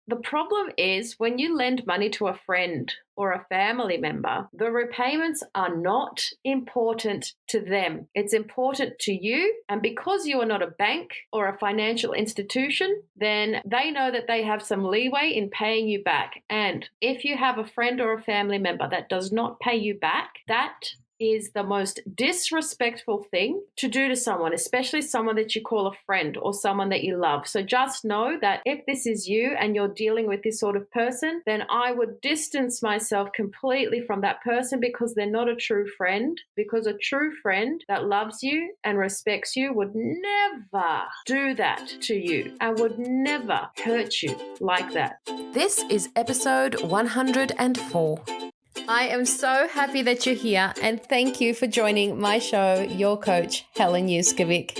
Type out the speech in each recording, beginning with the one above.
the problem is when you lend money to a friend or a family member, the repayments are not important to them. It's important to you. And because you are not a bank or a financial institution, then they know that they have some leeway in paying you back. And if you have a friend or a family member that does not pay you back, that is the most disrespectful thing to do to someone, especially someone that you call a friend or someone that you love. So just know that if this is you and you're dealing with this sort of person, then I would distance myself completely from that person because they're not a true friend. Because a true friend that loves you and respects you would never do that to you and would never hurt you like that. This is episode 104. I am so happy that you're here and thank you for joining my show, your coach, Helen Yuskovic.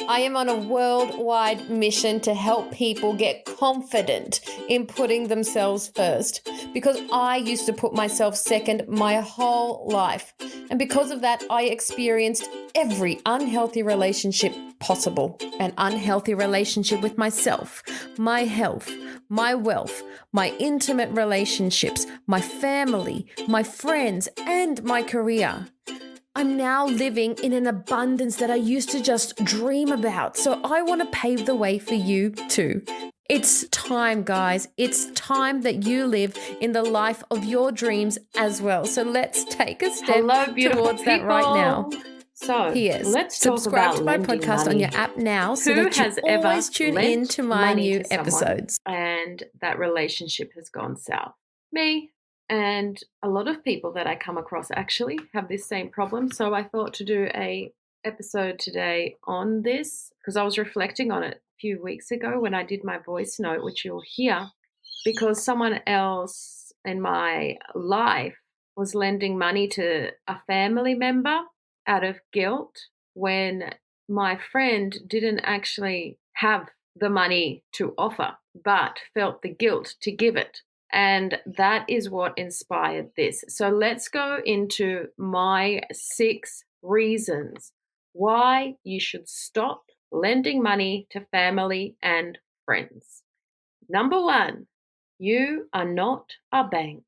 I am on a worldwide mission to help people get confident in putting themselves first because I used to put myself second my whole life. And because of that, I experienced every unhealthy relationship possible. An unhealthy relationship with myself, my health, my wealth, my intimate relationships, my family, my friends, and my career. I'm now living in an abundance that I used to just dream about. So I want to pave the way for you too. It's time, guys. It's time that you live in the life of your dreams as well. So let's take a step towards that right now. So let's subscribe to my lending podcast money. on your app now so that you always tune in to my new episodes. And that relationship has gone south. Me and a lot of people that I come across actually have this same problem. So I thought to do a episode today on this because I was reflecting on it a few weeks ago when I did my voice note, which you'll hear, because someone else in my life was lending money to a family member out of guilt when my friend didn't actually have the money to offer, but felt the guilt to give it. And that is what inspired this. So let's go into my 6 reasons why you should stop lending money to family and friends. Number 1, you are not a bank.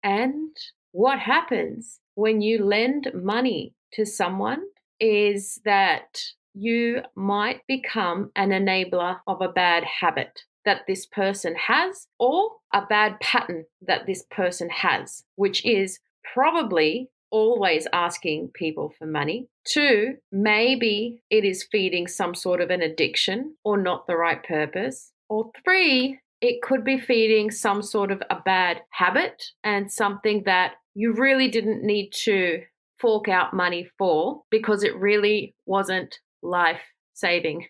And what happens when you lend money to someone is that you might become an enabler of a bad habit that this person has or a bad pattern that this person has, which is probably always asking people for money. 2, maybe it is feeding some sort of an addiction or not the right purpose. Or 3, it could be feeding some sort of a bad habit and something that you really didn't need to fork out money for because it really wasn't life-saving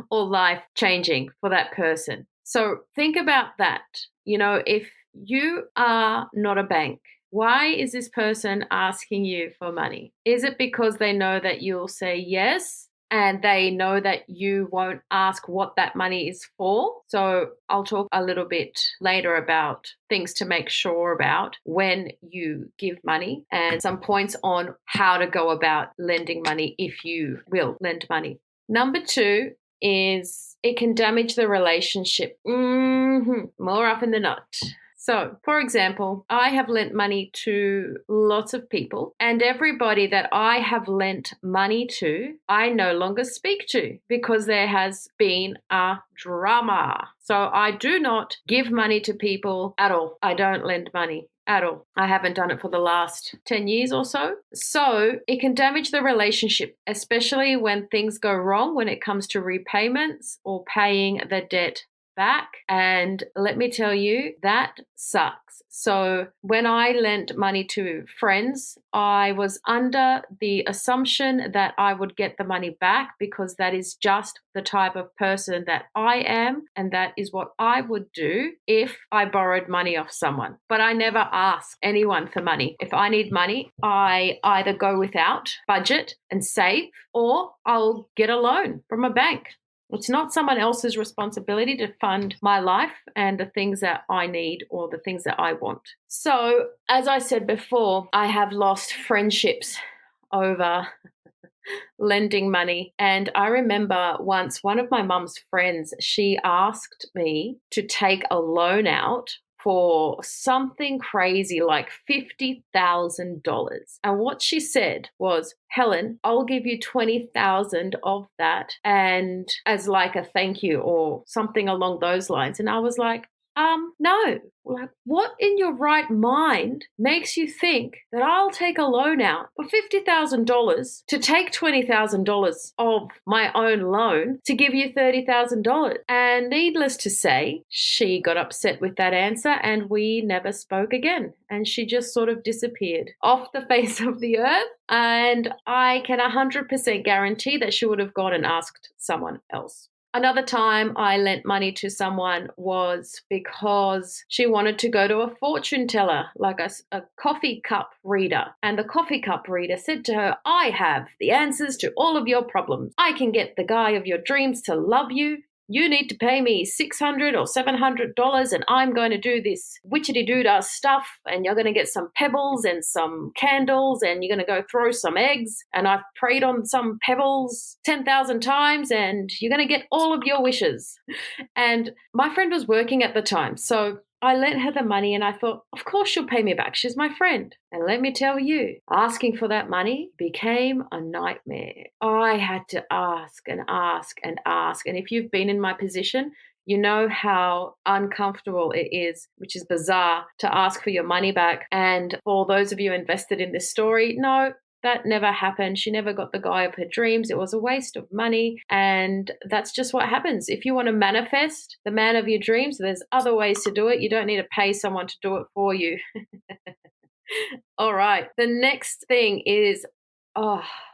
or life-changing for that person. So think about that. If you are not a bank, why is this person asking you for money? Is it because they know that you'll say yes and they know that you won't ask what that money is for? So I'll talk a little bit later about things to make sure about when you give money and some points on how to go about lending money if you will lend money. Number 2 is it can damage the relationship more often than not. So, for example, I have lent money to lots of people, and everybody that I have lent money to, I no longer speak to because there has been a drama. So I do not give money to people at all. I don't lend money at all. I haven't done it for the last 10 years or so. So it can damage the relationship, especially when things go wrong when it comes to repayments or paying the debt back. And let me tell you, that sucks. So when I lent money to friends, I was under the assumption that I would get the money back because that is just the type of person that I am, and that is what I would do if I borrowed money off someone. But I never ask anyone for money. If I need money, I either go without budget and save, or I'll get a loan from a bank. It's not someone else's responsibility to fund my life and the things that I need or the things that I want. So, as I said before, I have lost friendships over lending money. And I remember once one of my mum's friends, she asked me to take a loan out for something crazy like $50,000. And what she said was, Helen, I'll give you 20,000 of that and as like a thank you or something along those lines. And I was like, no. Like, what in your right mind makes you think that I'll take a loan out for $50,000 to take $20,000 of my own loan to give you $30,000? And needless to say, she got upset with that answer and we never spoke again. And she just sort of disappeared off the face of the earth. And I can 100% guarantee that she would have gone and asked someone else. Another time I lent money to someone was because she wanted to go to a fortune teller, like a coffee cup reader. And the coffee cup reader said to her, I have the answers to all of your problems. I can get the guy of your dreams to love you. You need to pay me $600 or $700 and I'm going to do this witchetty-doo-dah stuff and you're going to get some pebbles and some candles and you're going to go throw some eggs and I've prayed on some pebbles 10,000 times and you're going to get all of your wishes. And my friend was working at the time, so I lent her the money and I thought, of course she'll pay me back. She's my friend. And let me tell you, asking for that money became a nightmare. I had to ask and ask and ask. And if you've been in my position, you know how uncomfortable it is, which is bizarre, to ask for your money back. And for those of you invested in this story, no, that never happened. She never got the guy of her dreams. It was a waste of money. And that's just what happens. If you want to manifest the man of your dreams, there's other ways to do it. You don't need to pay someone to do it for you. All right. The next thing is,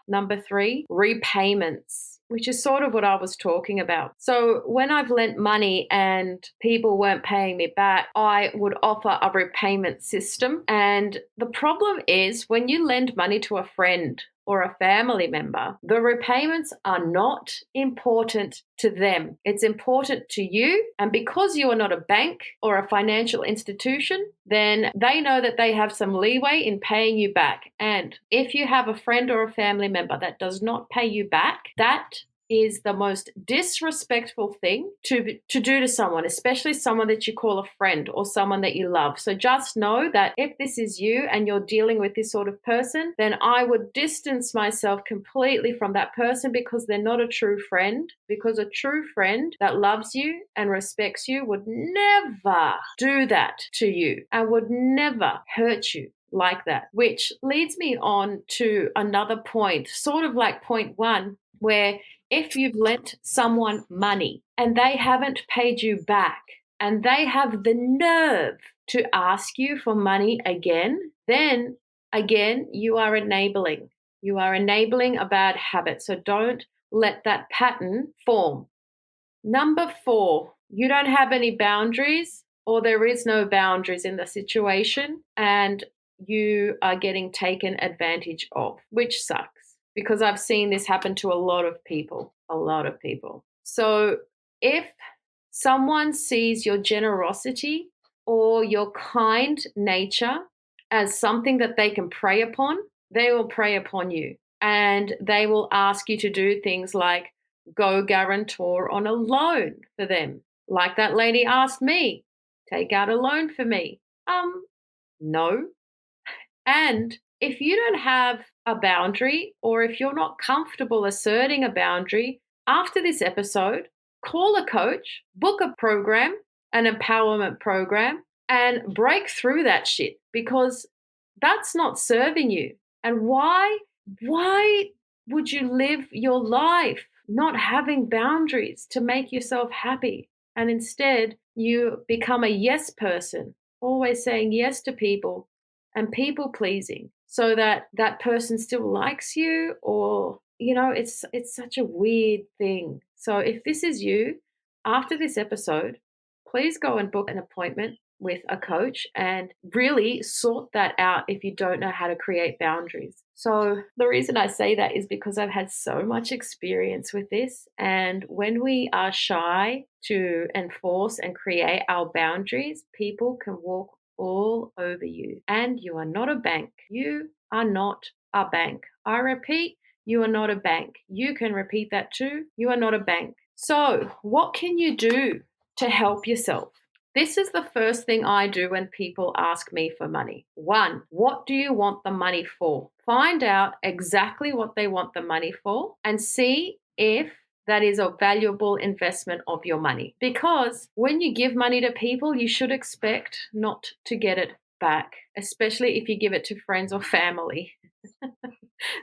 number 3, repayments, which is sort of what I was talking about. So when I've lent money and people weren't paying me back, I would offer a repayment system. And the problem is when you lend money to a friend or a family member, the repayments are not important to them. It's important to you. And because you are not a bank or a financial institution, then they know that they have some leeway in paying you back. And if you have a friend or a family member that does not pay you back, that is the most disrespectful thing to do to someone, especially someone that you call a friend or someone that you love. So just know that if this is you and you're dealing with this sort of person, then I would distance myself completely from that person because they're not a true friend. Because a true friend that loves you and respects you would never do that to you and would never hurt you like that. Which leads me on to another point, sort of like point 1, where if you've lent someone money and they haven't paid you back and they have the nerve to ask you for money again, then again, you are enabling. You are enabling a bad habit. So don't let that pattern form. Number 4, you don't have any boundaries or there is no boundaries in the situation and you are getting taken advantage of, which sucks because I've seen this happen to a lot of people. So if someone sees your generosity or your kind nature as something that they can prey upon, they will prey upon you and they will ask you to do things like go guarantor on a loan for them. Like that lady asked me, take out a loan for me. No. And if you don't have a boundary or if you're not comfortable asserting a boundary, after this episode, call a coach, book a program, an empowerment program, and break through that shit because that's not serving you. And why would you live your life not having boundaries to make yourself happy? And instead, you become a yes person, always saying yes to people and people pleasing so that that person still likes you or it's such a weird thing. So if this is you, after this episode, please go and book an appointment with a coach and really sort that out if you don't know how to create boundaries. So the reason I say that is because I've had so much experience with this. And when we are shy to enforce and create our boundaries, people can walk all over you. And you are not a bank. You are not a bank. I repeat, You are not a bank. You can repeat that too. You are not a bank. So, what can you do to help yourself? This is the first thing I do when people ask me for money. One, what do you want the money for? Find out exactly what they want the money for and see if that is a valuable investment of your money. Because when you give money to people, you should expect not to get it back, especially if you give it to friends or family.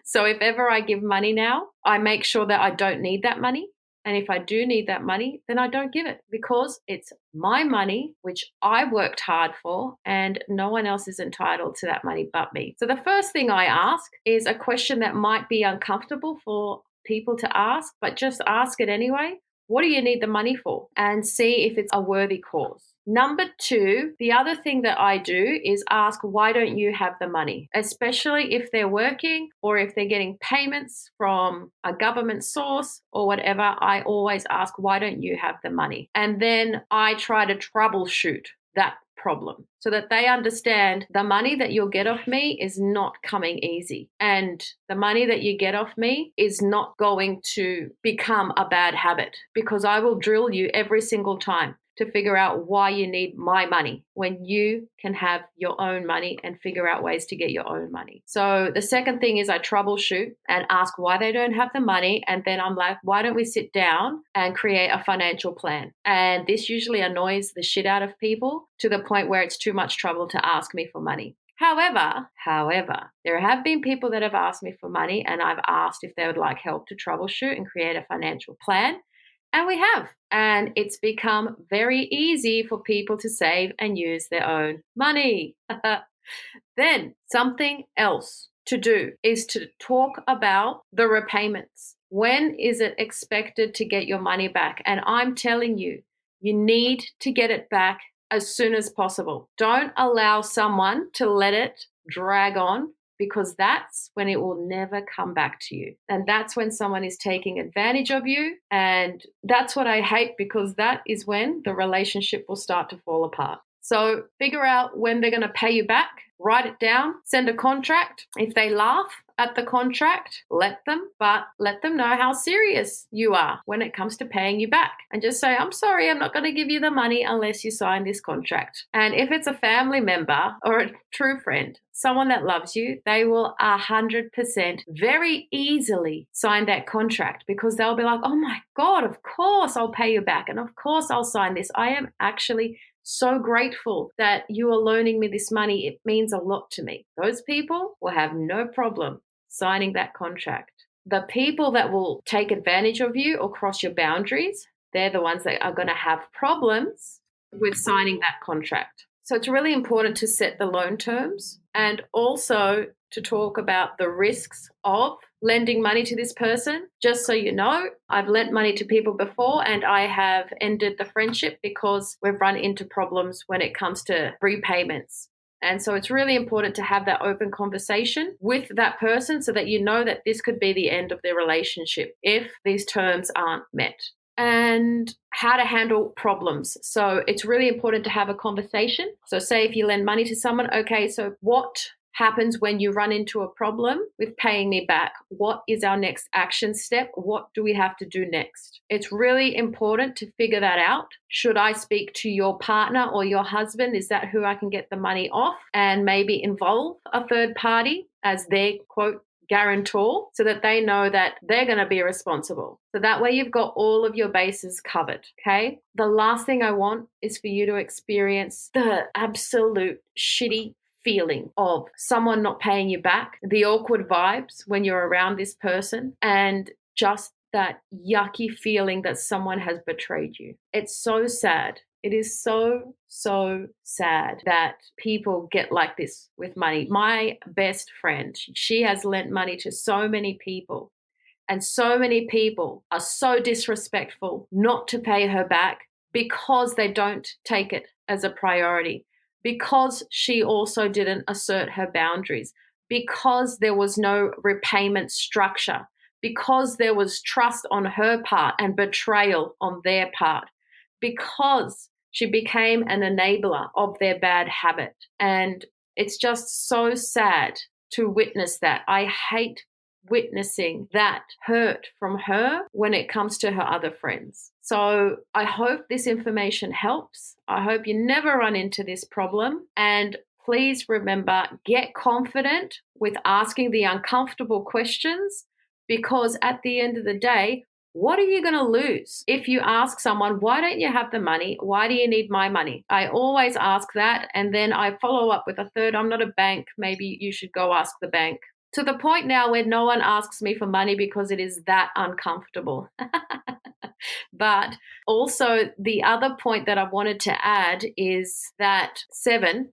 So if ever I give money now, I make sure that I don't need that money. And if I do need that money, then I don't give it because it's my money, which I worked hard for, and no one else is entitled to that money but me. So the first thing I ask is a question that might be uncomfortable for people to ask, but just ask it anyway. What do you need the money for? And see if it's a worthy cause. Number two, the other thing that I do is ask, why don't you have the money? Especially if they're working or if they're getting payments from a government source or whatever, I always ask, why don't you have the money? And then I try to troubleshoot that problem so that they understand the money that you'll get off me is not coming easy. And the money that you get off me is not going to become a bad habit because I will drill you every single time to figure out why you need my money when you can have your own money and figure out ways to get your own money. So the second thing is I troubleshoot and ask why they don't have the money. And then I'm like, why don't we sit down and create a financial plan? And this usually annoys the shit out of people to the point where it's too much trouble to ask me for money. However, there have been people that have asked me for money and I've asked if they would like help to troubleshoot and create a financial plan. And we have. And it's become very easy for people to save and use their own money. Then something else to do is to talk about the repayments. When is it expected to get your money back? And I'm telling you, you need to get it back as soon as possible. Don't allow someone to let it drag on because that's when it will never come back to you. And that's when someone is taking advantage of you. And that's what I hate because that is when the relationship will start to fall apart. So figure out when they're going to pay you back, write it down, send a contract. If they laugh at the contract, let them know how serious you are when it comes to paying you back. And just say, I'm sorry, I'm not going to give you the money unless you sign this contract. And if it's a family member or a true friend, someone that loves you, they will 100% very easily sign that contract because they'll be like, oh my God, of course I'll pay you back. And of course I'll sign this. I am actually so grateful that you are loaning me this money. It means a lot to me. Those people will have no problem signing that contract. The people that will take advantage of you or cross your boundaries, they're the ones that are going to have problems with signing that contract. So it's really important to set the loan terms and also to talk about the risks of lending money to this person. Just so you know, I've lent money to people before and I have ended the friendship because we've run into problems when it comes to repayments. And so it's really important to have that open conversation with that person so that you know that this could be the end of their relationship if these terms aren't met. And how to handle problems. So it's really important to have a conversation. So say if you lend money to someone, okay, so what happens when you run into a problem with paying me back? What is our next action step? What do we have to do next? It's really important to figure that out. Should I speak to your partner or your husband? Is that who I can get the money off? And maybe involve a third party as their quote guarantor so that they know that they're going to be responsible. So that way you've got all of your bases covered, okay? The last thing I want is for you to experience the absolute shitty feeling of someone not paying you back, the awkward vibes when you're around this person, and just that yucky feeling that someone has betrayed you. It's so sad. It is so, so sad that people get like this with money. My best friend, she has lent money to so many people, and so many people are so disrespectful not to pay her back because they don't take it as a priority, because she also didn't assert her boundaries, because there was no repayment structure, because there was trust on her part and betrayal on their part, because she became an enabler of their bad habit. And it's just so sad to witness that. I hate witnessing that hurt from her when it comes to her other friends. So I hope this information helps. I hope you never run into this problem. And please remember, get confident with asking the uncomfortable questions, because at the end of the day, what are you going to lose if you ask someone, why don't you have the money? Why do you need my money? I always ask that. And then I follow up with a third, I'm not a bank. Maybe you should go ask the bank. To the point now where no one asks me for money because it is that uncomfortable. But also, the other point that I wanted to add is that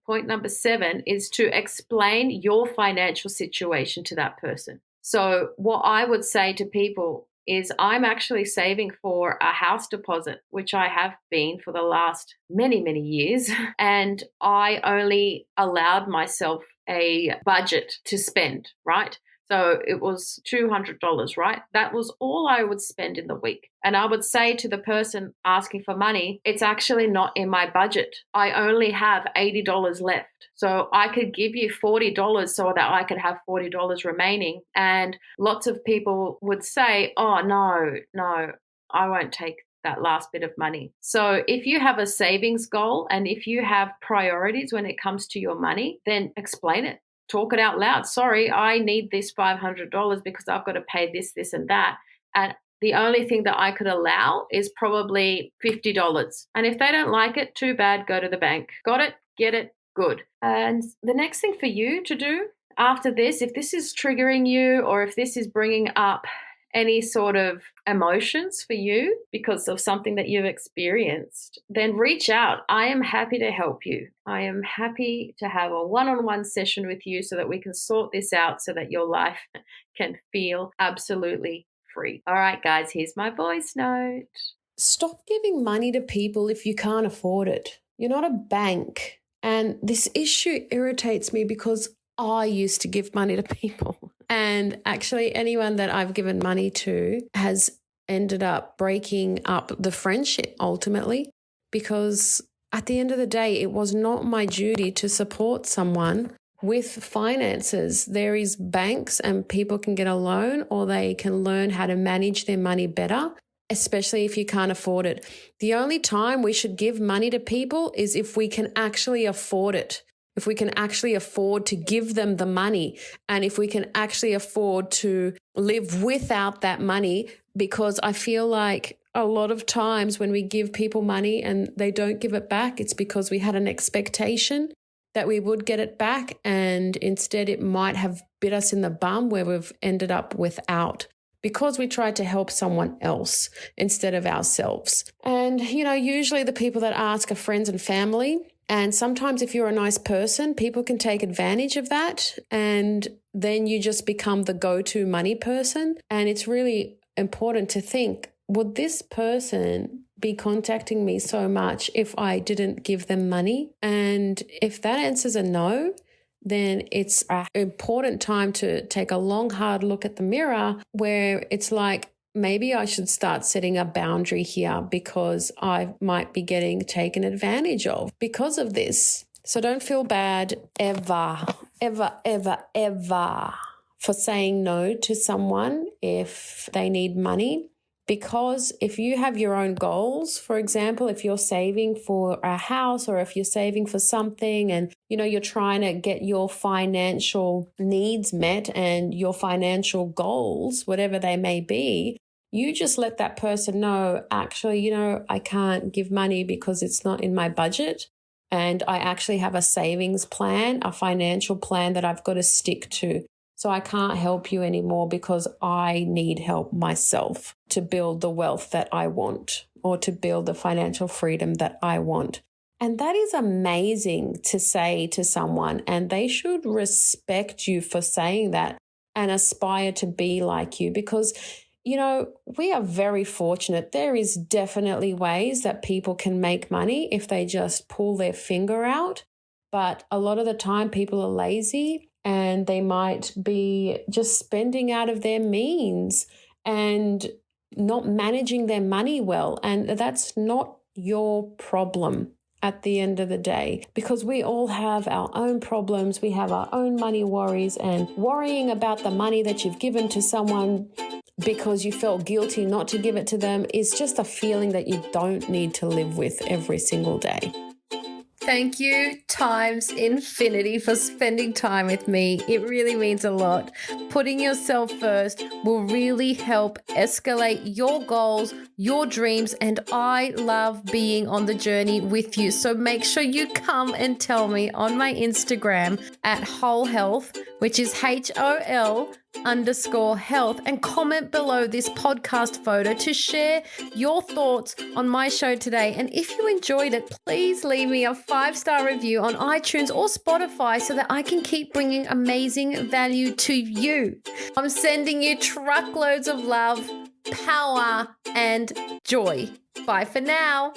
point number 7 is to explain your financial situation to that person. So, what I would say to people is, I'm actually saving for a house deposit, which I have been for the last many, many years. And I only allowed myself a budget to spend, right? So it was $200, right? That was all I would spend in the week. And I would say to the person asking for money, it's actually not in my budget. I only have $80 left. So I could give you $40 so that I could have $40 remaining. And lots of people would say, oh, no, I won't take that last bit of money. So if you have a savings goal and if you have priorities when it comes to your money, then explain it. Talk it out loud. Sorry, I need this $500 because I've got to pay this, this, and that. And the only thing that I could allow is probably $50. And if they don't like it, too bad, go to the bank. Got it? Get it? Good. And the next thing for you to do after this, if this is triggering you or if this is bringing up any sort of emotions for you because of something that you've experienced, then reach out. I am happy to help you. I am happy to have a one-on-one session with you so that we can sort this out so that your life can feel absolutely free. All right, guys, here's my voice note. Stop giving money to people if you can't afford it. You're not a bank. And this issue irritates me because I used to give money to people. And actually, anyone that I've given money to has ended up breaking up the friendship ultimately, because at the end of the day, it was not my duty to support someone with finances. There is banks and people can get a loan or they can learn how to manage their money better, especially if you can't afford it. The only time we should give money to people is if we can actually afford it. If we can actually afford to give them the money and if we can actually afford to live without that money, because I feel like a lot of times when we give people money and they don't give it back, it's because we had an expectation that we would get it back and instead it might have bit us in the bum where we've ended up without, because we tried to help someone else instead of ourselves. And, usually the people that ask are friends and family. And sometimes if you're a nice person, people can take advantage of that. And then you just become the go-to money person. And it's really important to think, would this person be contacting me so much if I didn't give them money? And if that answer's a no, then it's an important time to take a long, hard look at the mirror where it's like, maybe I should start setting a boundary here because I might be getting taken advantage of because of this. So don't feel bad ever for saying no to someone if they need money. Because if you have your own goals, for example, if you're saving for a house or if you're saving for something and, you're trying to get your financial needs met and your financial goals, whatever they may be, you just let that person know, actually, I can't give money because it's not in my budget. And I actually have a savings plan, a financial plan that I've got to stick to. So I can't help you anymore because I need help myself to build the wealth that I want or to build the financial freedom that I want. And that is amazing to say to someone, and they should respect you for saying that and aspire to be like you because, we are very fortunate. There is definitely ways that people can make money if they just pull their finger out. But a lot of the time people are lazy and they might be just spending out of their means and not managing their money well. And that's not your problem at the end of the day, because we all have our own problems. We have our own money worries, and worrying about the money that you've given to someone because you felt guilty not to give it to them is just a feeling that you don't need to live with every single day. Thank you times infinity for spending time with me. It really means a lot. Putting yourself first will really help escalate your goals, your dreams, and I love being on the journey with you. So make sure you come and tell me on my Instagram at Whole Health, which is HOL_health, and comment below this podcast photo to share your thoughts on my show today. And if you enjoyed it, please leave me a 5-star review on iTunes or Spotify so that I can keep bringing amazing value to you. I'm sending you truckloads of love, power, and joy. Bye for now.